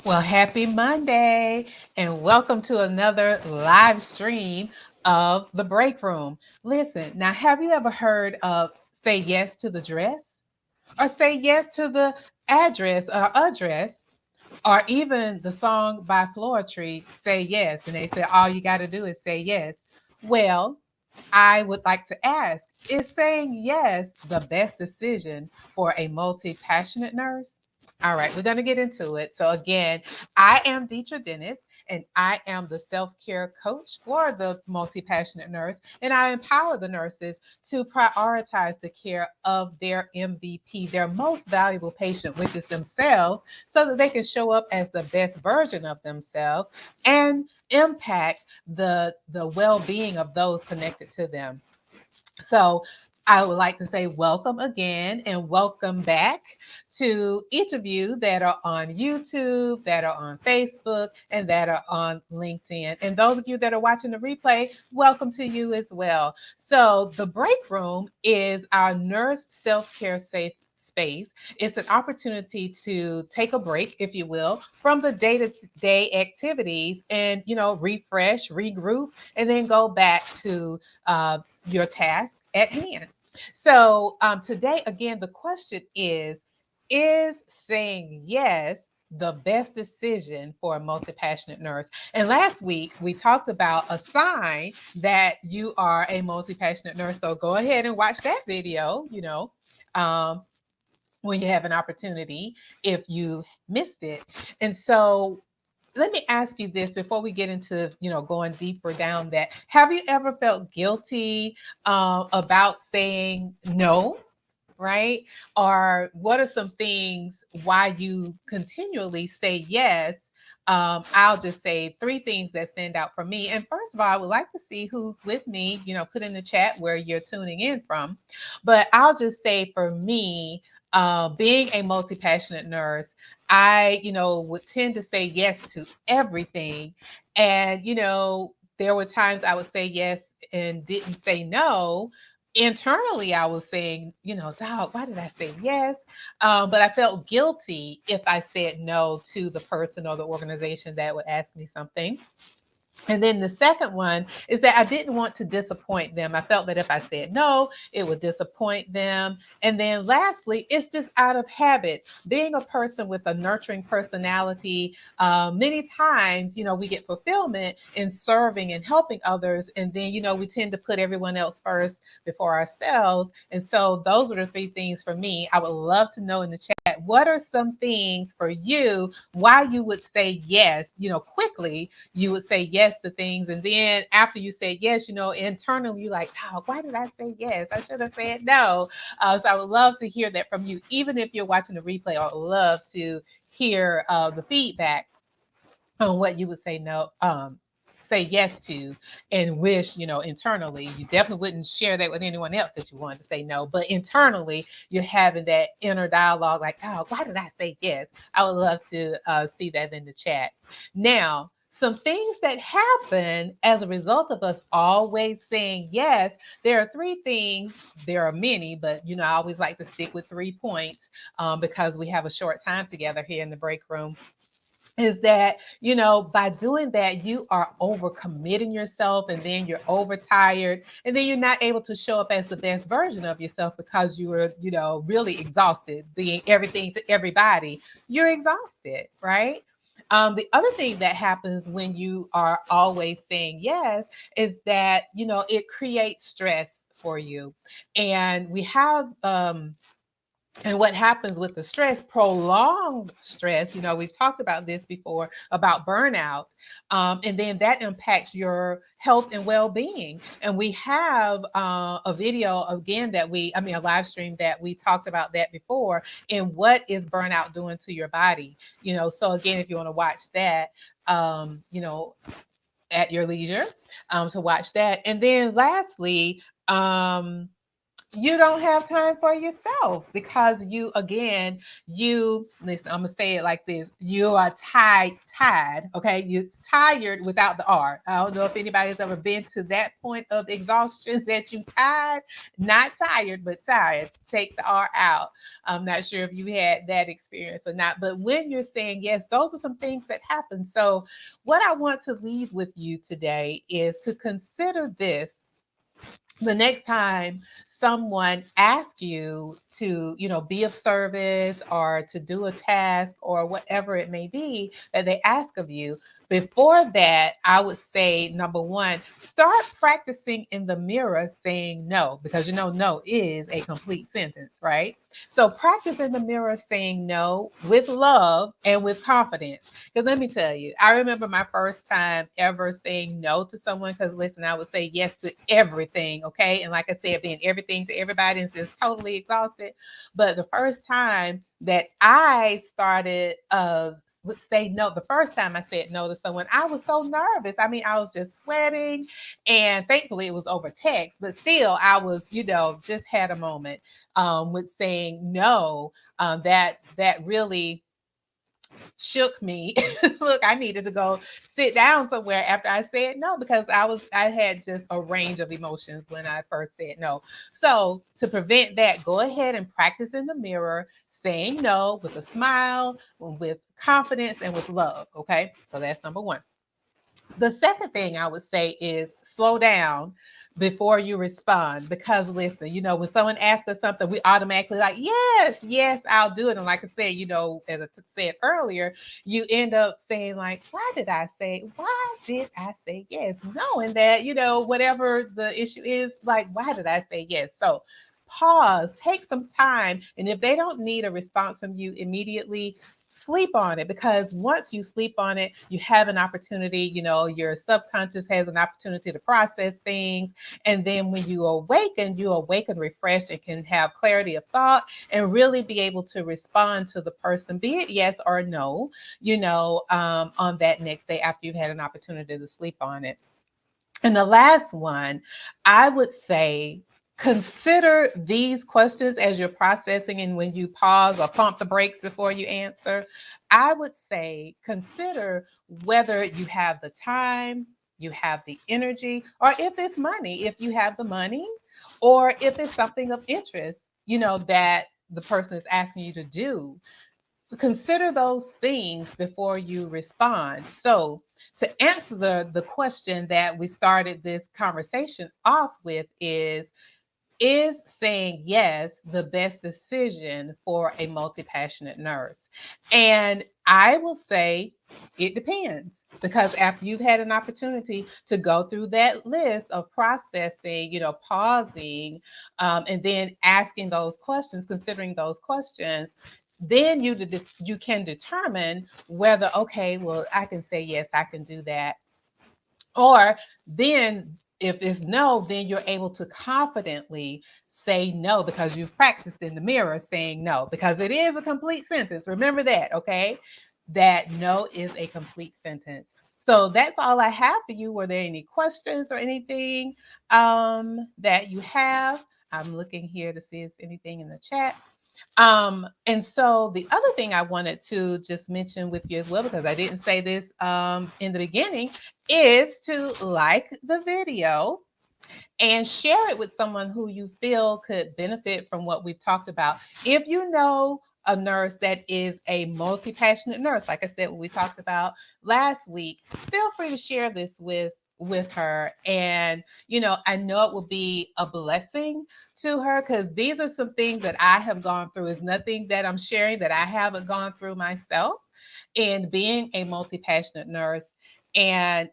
Well, happy Monday and welcome to another live stream of the break room. Listen, now have you ever heard of say yes to the dress or say yes to the address or even the song by Floetry, Say Yes, and they say all you got to do is say yes. Well, I would like to ask, is saying yes the best decision for a multi-passionate nurse? All right, we're going to get into it. So, again, I am Deetra Dennis, and I am the self care coach for the multi passionate nurse. And I empower the nurses to prioritize the care of their MVP, their most valuable patient, which is themselves, so that they can show up as the best version of themselves and impact the well-being of those connected to them. So I would like to say welcome again and welcome back to each of you that are on YouTube, that are on Facebook, and that are on LinkedIn. And those of you that are watching the replay, welcome to you as well. So the break room is our nurse self-care safe space. It's an opportunity to take a break, if you will, from the day-to-day activities and, refresh, regroup, and then go back to your task at hand. So today, again, the question is saying yes the best decision for a multi-passionate nurse? And last week, we talked about a sign that you are a multi-passionate nurse. So go ahead and watch that video, um, when you have an opportunity if you missed it. And so let me ask you this before we get into going deeper down that. Have you ever felt guilty about saying no, right? Or what are some things why you continually say yes? I'll just say three things that stand out for me. And first of all, I would like to see who's with me. Put in the chat where you're tuning in from. But I'll just say for me, being a multi-passionate nurse, I, would tend to say yes to everything. And, there were times I would say yes and didn't say no. Internally, I was saying, dog, why did I say yes? But I felt guilty if I said no to the person or the organization that would ask me something. And then the second one is that I didn't want to disappoint them. I felt that if I said no, it would disappoint them. And then lastly, it's just out of habit. Being a person with a nurturing personality, many times, we get fulfillment in serving and helping others. And then, we tend to put everyone else first before ourselves. And so those are the three things for me. I would love to know in the chat, what are some things for you, why you would say yes, quickly you would say yes to things. And then after you said yes, internally you're like, dog, why did I say yes? I should have said no. So I would love to hear that from you. Even if you're watching the replay, I would love to hear the feedback on what you would say no, say yes to, and wish, internally. You definitely wouldn't share that with anyone else that you wanted to say no, but internally you're having that inner dialogue like, oh, why did I say yes? I would love to see that in the chat. Now, some things that happen as a result of us always saying yes. There are three things. There are many, but I always like to stick with 3 points because we have a short time together here in the break room. Is that, by doing that, you are overcommitting yourself, and then you're overtired, and then you're not able to show up as the best version of yourself because you were, really exhausted, being everything to everybody. You're exhausted, right? The other thing that happens when you are always saying yes is that, it creates stress for you. And we have, and what happens with the stress, prolonged stress, we've talked about this before about burnout, and then that impacts your health and well-being. And we have a video again a live stream that we talked about that before, and what is burnout doing to your body. So again, if you want to watch that, at your leisure, to watch that. And then lastly, you don't have time for yourself because you, again, you listen, I'm gonna say it like this: you are tired, okay? You're tired without the R. I don't know if anybody's ever been to that point of exhaustion that you tired, not tired, but tired. Take the R out. I'm not sure if you had that experience or not, but when you're saying yes, those are some things that happen. So what I want to leave with you today is to consider this: the next time someone asks you to, be of service or to do a task or whatever it may be that they ask of you, before that, I would say, number one, start practicing in the mirror saying no, because no is a complete sentence, right? So practice in the mirror saying no with love and with confidence. Because let me tell you, I remember my first time ever saying no to someone. Because listen, I would say yes to everything, okay? And like I said, being everything to everybody and just totally exhausted. But the first time that I started would say no, the first time I said no to someone, I was so nervous. I mean, I was just sweating, and thankfully it was over text, but still I was, just had a moment with saying no. That really shook me. Look, I needed to go sit down somewhere after I said no, because I had just a range of emotions when I first said no. So to prevent that, go ahead and practice in the mirror saying no with a smile, with confidence, and with love. Okay, so that's number one. The second thing I would say is slow down before you respond. Because listen, when someone asks us something, we automatically like, yes, yes, I'll do it. And like I said, as I said earlier, you end up saying like, why did I say yes? Knowing that, whatever the issue is, like, why did I say yes? So pause, take some time. And if they don't need a response from you immediately, sleep on it, because once you sleep on it, you have an opportunity, your subconscious has an opportunity to process things. And then when you awaken refreshed and can have clarity of thought and really be able to respond to the person, be it yes or no, on that next day after you've had an opportunity to sleep on it. And the last one, I would say, consider these questions as you're processing, and when you pause or pump the brakes before you answer. I would say, consider whether you have the time, you have the energy, or if it's money, if you have the money, or if it's something of interest, that the person is asking you to do. Consider those things before you respond. So, to answer the question that we started this conversation off with is saying yes the best decision for a multi-passionate nurse? And I will say it depends, because after you've had an opportunity to go through that list of processing, pausing, and then asking those questions, considering those questions, then you can determine whether, okay, well, I can say yes, I can do that. Or then if it's no, then you're able to confidently say no, because you've practiced in the mirror saying no, because it is a complete sentence. Remember that, okay? That no is a complete sentence. So that's all I have for you. Were there any questions or anything that you have? I'm looking here to see if there's anything in the chat. And so the other thing I wanted to just mention with you as well, because I didn't say this in the beginning, is to like the video and share it with someone who you feel could benefit from what we've talked about. If you know a nurse that is a multi-passionate nurse, like I said, what we talked about last week, feel free to share this with her. And I know it will be a blessing to her, because these are some things that I have gone through. Is nothing that I'm sharing that I haven't gone through myself in being a multi-passionate nurse, and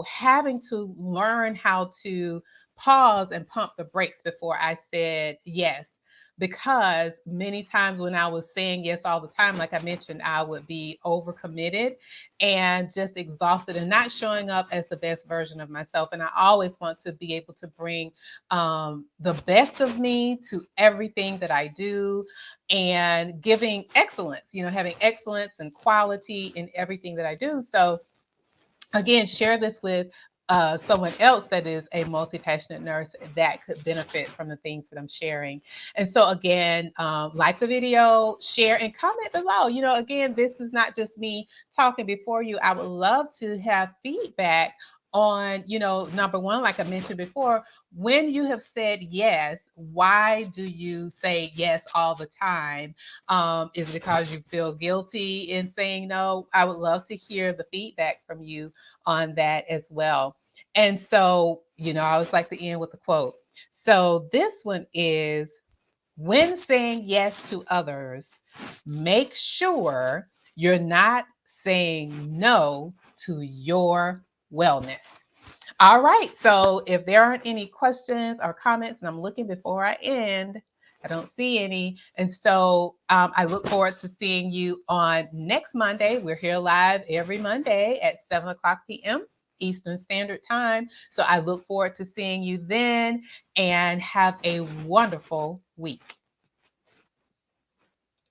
having to learn how to pause and pump the brakes before I said yes. Because many times when I was saying yes all the time, like I mentioned, I would be overcommitted and just exhausted and not showing up as the best version of myself. And I always want to be able to bring the best of me to everything that I do, and giving excellence, having excellence and quality in everything that I do. So again, share this with someone else that is a multi-passionate nurse that could benefit from the things that I'm sharing. And so again, like the video, share and comment below. Again, this is not just me talking before you. I would love to have feedback on, number one, like I mentioned before, when you have said yes, why do you say yes all the time? Is it because you feel guilty in saying no? I would love to hear the feedback from you on that as well. And so, I always like to end with a quote. So this one is, when saying yes to others, make sure you're not saying no to your wellness. All right. So if there aren't any questions or comments, and I'm looking before I end, I don't see any. And so I look forward to seeing you on next Monday. We're here live every Monday at 7 o'clock p.m. Eastern Standard Time. So I look forward to seeing you then, and have a wonderful week.